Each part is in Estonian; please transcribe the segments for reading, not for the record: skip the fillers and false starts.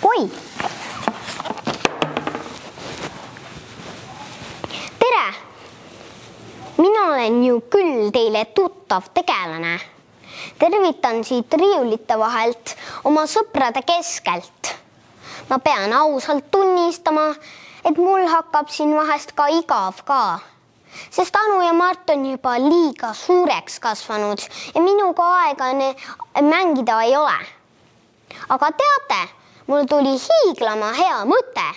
Oi! Tere! Mina olen ju küll teile tuttav tegelane. Tervitan siit riiulite vahelt oma sõprade keskelt. Ma pean ausalt tunnistama, et mul hakkab siin vahest ka igav ka. Sest Anu ja Mart on juba liiga suureks kasvanud ja minuga aega mängida ei ole. Aga teate, mul tuli hiiglama hea mõte.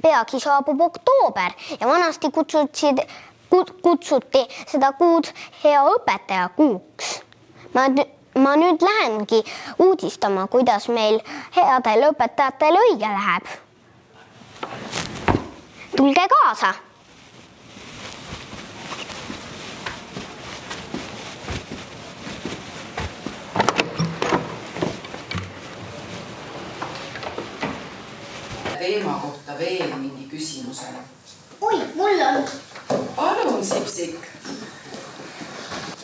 Peagi saabub oktoober ja vanasti kutsuti seda kuud hea õpetaja kuuks. Ma nüüd lähengi uudistama, kuidas meil headel õpetajatel õige läheb. Tulge kaasa! Teema kohta veel mingi küsimusele. Oi, mul on. Palun, Sipsik.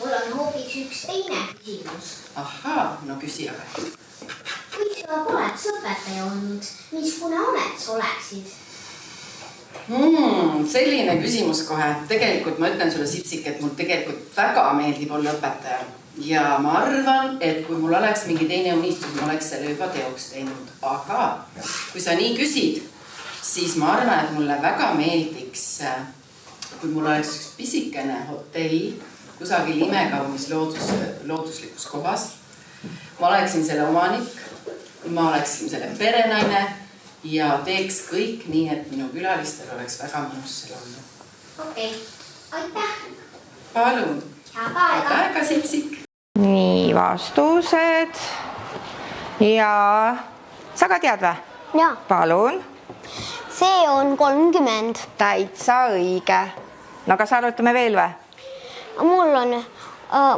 Mul on hoopis üks teine küsimus. Ahaa, no küsi aga. Kui sa poleks õpetaja olnud, missugune amet sa oleksid? Selline küsimus kohe. Tegelikult ma ütlen sulle, Sipsik, et mul tegelikult väga meeldib olla õpetaja. Ja ma arvan, et kui mul oleks mingi teine unistus, ma oleks selle juba teoks teinud. Aga kui sa nii küsid, siis ma arvan, et mulle väga meeldiks, kui mul oleks üks pisikene hotell kusagil imekaunis looduslikus kohas. Ma oleksin selle omanik, ma oleksin selle perenaine ja teeks kõik nii, et minu külalistel oleks väga mõnus seal olla. Okei, aitäh! Palun! Head aega, Sipsik! Nii, vastused. Ja sa ka tead või? Jaa. Palun. See on 30. Täitsa õige. No kas arutame veel või?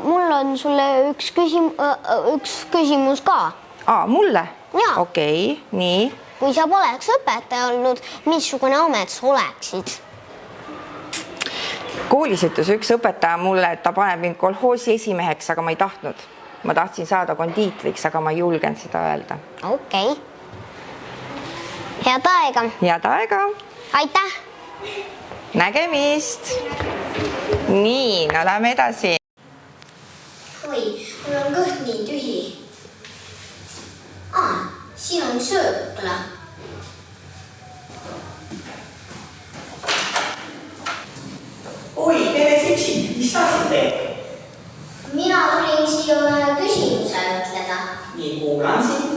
Mul on sulle üks küsimus ka. Mulle? Jaa. Okei, nii. Kui sa poleks õpetaja olnud, missugune amet sa oleksid? Koolis ütles üks õpetaja mulle, et ta paneb mind kolhoosi esimeheks, aga ma ei tahtnud. Ma tahtsin saada kondiitriks, aga ma ei julgenud seda öelda. Okei. Head aega. Head aega. Aitäh. Nägemist. Nii, no lähme edasi. Oi, mul on kõht nii tühi. Siin on söökla. Oi, tere Sipsik, mis sa siin teed? Mina tulin siia ühe küsimuse ütleda. Nii, kuulan sind.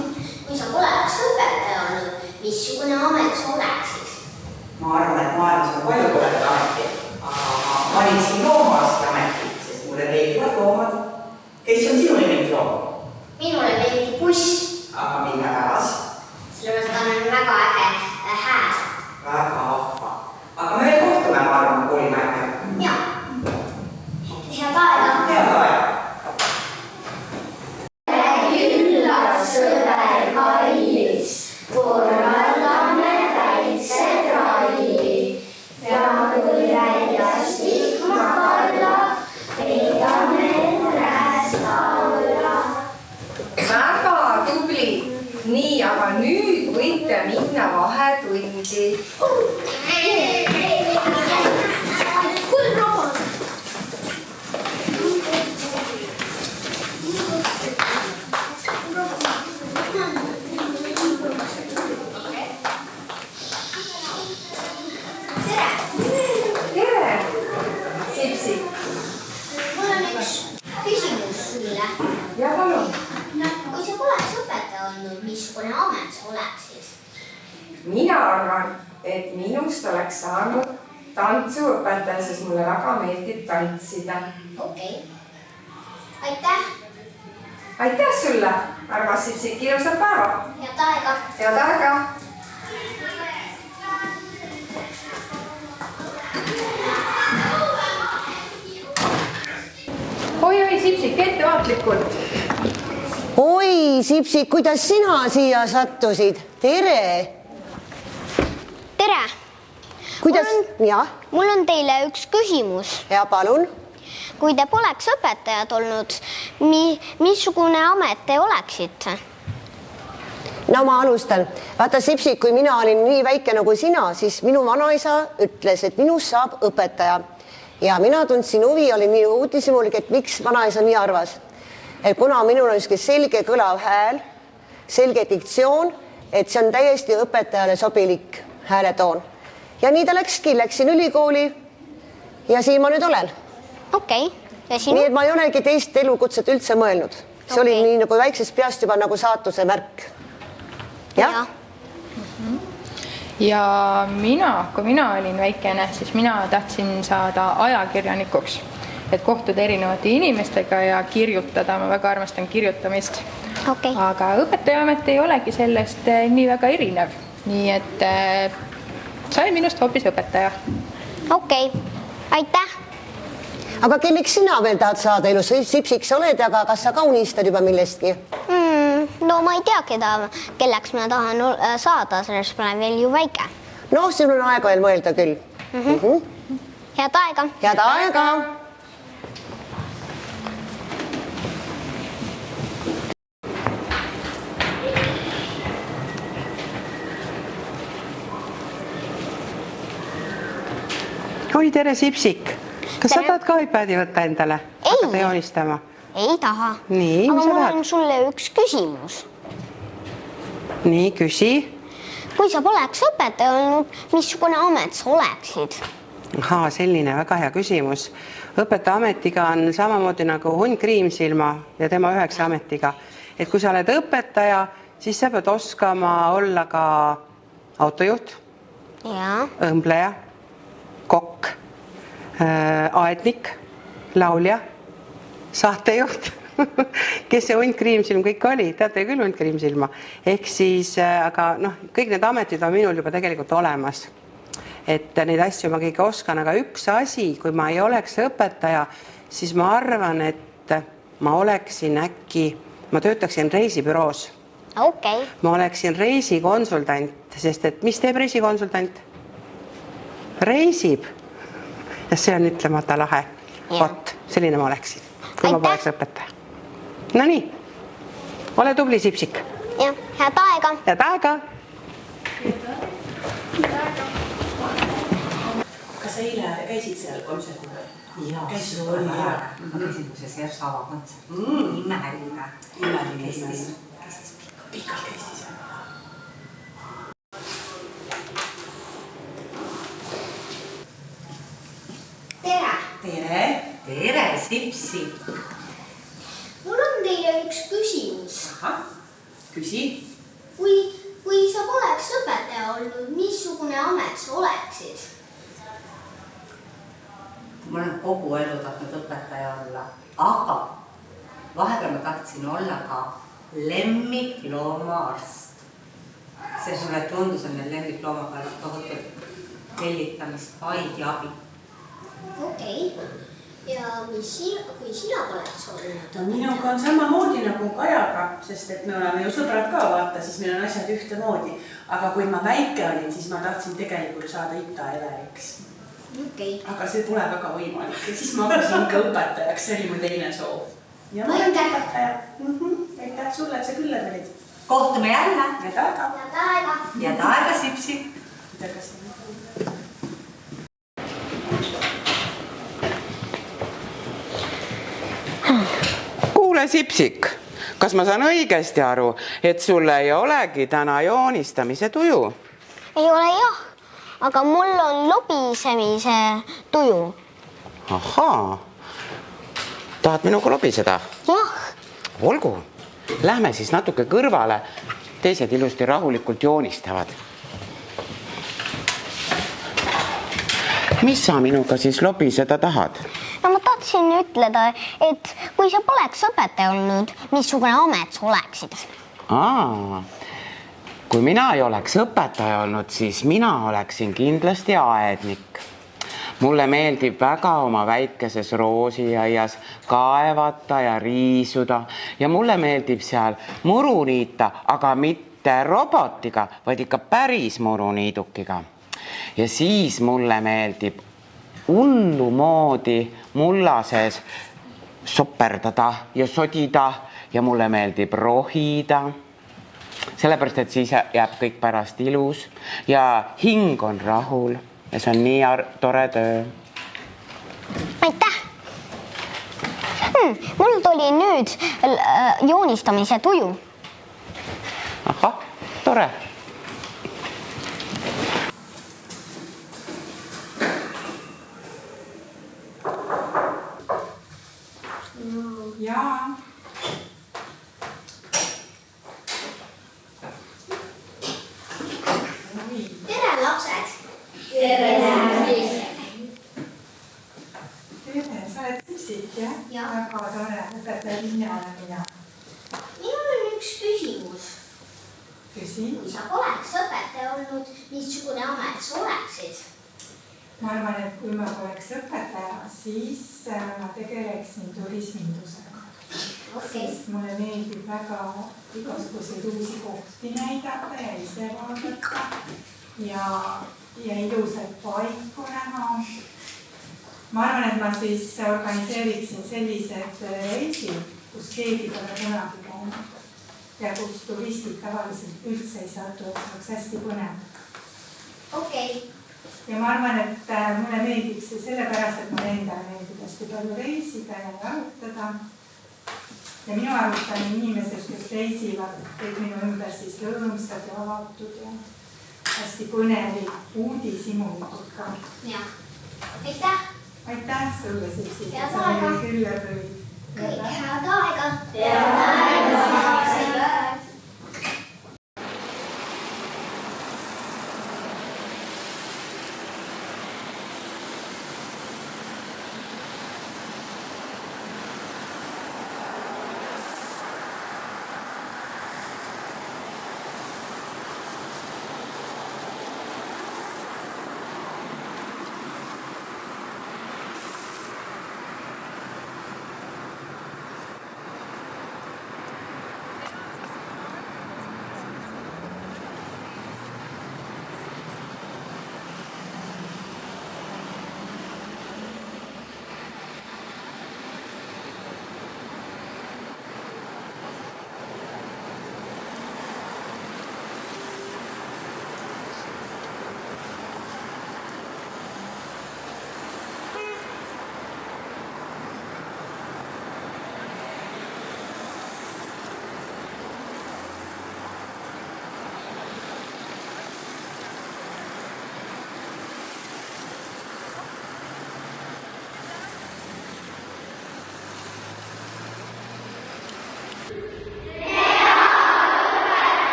Kui sa poleks õpetaja olnud, missugune amet sa oleksid? Ma arvan, et maailmas on palju toredat ametit, aga ma valitsin loomaarsti ametit, sest mulle meeldivad loomad. Kes on sinu nimelt loom? Minule meeldib buss. Aga mille pärast? Sellepärast ta on väga äge hääl. Väga ahva. Aga me veel kohtume, ma arvan, koolimäärga. Jaa. Head aega. Head aega. Üllas sõber kallis, korraldame väiksed ralli. Peame väljas vihma kalla, peidame räästa alla. Väga tubli. Nii, aga nüüd võite minna vahetundi. Ja palun. Kui sa poleks õpetaja olnud, missugune amet sa oleksid? Mina arvan, et minust oleks saanud tantsuõpetaja, sest mulle väga meeldib tantsida. Okei. Aitäh. Aitäh sulle, armas Sipsik, ilusat päeva. Head aega. Head aega. Oi, Sipsik, ettevaatlikult. Oi, Sipsik, kuidas sina siia sattusid? Tere! Tere! Kuidas? Mul on teile üks küsimus. Ja palun? Kui te poleks õpetajad olnud, missugune amet te oleksite? no ma alustan. Vaata, Sipsik, kui mina olin nii väike nagu sina, siis minu vanaisa ütles, et minust saab õpetaja. Ja mina tundsin huvi, olin nii uudishimulik, et miks vanaisa nii arvas. Et kuna minul on selge kõlav hääl, selge diktsioon, et see on täiesti õpetajale sobilik hääletoon. Ja nii ta läksin ülikooli ja siin ma nüüd olen. Okei. Ja sinu? Nii, et ma ei olegi teist elukutset üldse mõelnud. See oli nii nagu väiksest peast juba nagu saatuse märk. Jah? Ja kui mina olin väikene, siis mina tahtsin saada ajakirjanikuks, et kohtuda erinevate inimestega ja kirjutada. Ma väga armastan kirjutamist. Okei. Aga õpetajaamet ei olegi sellest nii väga erinev. Nii et sai minust hoopis õpetaja. Okei. Aitäh. Aga kelleks sina veel tahad saada elus? Sipsik sa oled, aga kas sa ka unistad juba millestki? No ma ei tea, kelleks ma tahan saada, sellest ma olen veel ju väike. No, sul on aega veel mõelda küll. Head aega. Head aega. Oi, tere, Sipsik. Kas sa tahad ka iPadi võtta endale? Hakata joonistama? Ei taha. Nii, aga mis sa mul tahad? on sulle üks küsimus. Nii, küsi. Kui sa poleks õpetaja olnud, missugune amet sa oleksid? Ahaa, selline väga hea küsimus. Õpetaja ametiga on samamoodi nagu Hun Kriimsilma ja tema 9 ametiga. Et kui sa oled õpetaja, siis sa pead oskama olla ka autojuht, õmbleja, kokk, aednik, laulja, saatejuht, kes see Hunt Kriimsilm kõik oli, teate küll Hunt Kriimsilma. Ehk siis, aga kõik need ametid on minul juba tegelikult olemas. Et neid asju ma kõige oskan, aga üks asi, kui ma ei oleks õpetaja, siis ma arvan, et ma oleksin ma töötaksin reisibüroos. Okei. Ma oleksin reisikonsultant, sest et mis teeb reisikonsultant? Reisib. Ja see on ütlemata lahe. Vot, selline ma oleksin, kui ma poleks õpetaja. No nii, ole tubli, Sipsik. Jah, head aega. Head aega. Kas sa eile käisid seal kontserdil? Jaa, see oli hea. Ma käisin muuseas Jersa avakontsert. Imeline. Kestis Pikalt kestis. Tere. Tere. Tere, Sipsik. Mul on teile üks küsimus. Aha, küsi. Kui sa poleks õpetaja olnud, missugune amet sa oleksid? Ma olen kogu elu tahtnud õpetaja olla, aga vahepeal ma tahtsin olla ka lemmikloomaarst. See sulle tundus, on need lemmikloomaga tohutult tellitamist, vaid ja abi. Okei. Ja kui sina poleks olnud? Minuga on samamoodi nagu Kajaga, sest et me oleme ju sõbrad ka, vaata, siis meil on asjad ühtemoodi. Aga kui ma väike olin, siis ma tahtsin tegelikult saada Ita-Eleriks. Okei. Aga see pole väga võimalik ja siis ma hakkasin ikka õpetajaks, see oli mu teine soov. Ja ma olen õpetaja. Aitäh sulle, et sa külla tulid. Kohtume jälle. Head aega. Head aega. Head aega, Sipsik. Kuule, Sipsik, kas ma saan õigesti aru, et sulle ei olegi täna joonistamise tuju? Ei ole jah, aga mul on lobisemise tuju. Ahaa, tahad minuga lobiseda? Jah. Olgu, lähme siis natuke kõrvale, teised ilusti rahulikult joonistavad. Mis sa minuga siis lobiseda tahad? No ma tahtsin ütleda, et kui sa poleks õpetaja olnud, missugune amet sa oleksid? Kui mina ei oleks õpetaja olnud, siis mina oleksin kindlasti aednik. Mulle meeldib väga oma väikeses roosiaias kaevata ja riisuda ja mulle meeldib seal muru niita, aga mitte robotiga, vaid ikka päris muruniidukiga. Ja siis mulle meeldib hullumoodi mullases soperdada ja sodida ja mulle meeldib rohida. sellepärast, et siis jääb kõik pärast ilus ja hing on rahul ja see on nii tore töö. Aitäh! Mul tuli nüüd joonistamise tuju. Ahah, tore. Jaa. Tere, lapsed! Tere, sa oled Sipsik, jah? Väga tore, õpetaja Linna olen mina. Minul on üks küsimus. Küsi? Kui sa poleks õpetaja olnud, missugune amet sa oleksid? Ma arvan, et kui ma poleks õpetaja, siis ma tegeleksin turismindusega. Sest mulle meeldib väga igasuguseid uusi kohti näidata ja ise vaadata ja ilusaid paiku näha. Ma arvan, et ma siis organiseeriksin sellised reisid, kus keegi pole kunagi käinud ja kus turistid tavaliselt üldse ei satu, et see oleks hästi põnev. Okei. Ja ma arvan, et mulle meeldiks see sellepärast, et mulle endale meeldib hästi palju reisida ja arutada. Ja minu arutan inimesed, kes reisivad, kõik minu ümber siis rõõmsad ja avatud ja hästi põnevi uudishimulikud ka. Jah. Aitäh! Aitäh sulle, Sipsik! Head aega! Külla tuli. Kõik head aega! Head aega!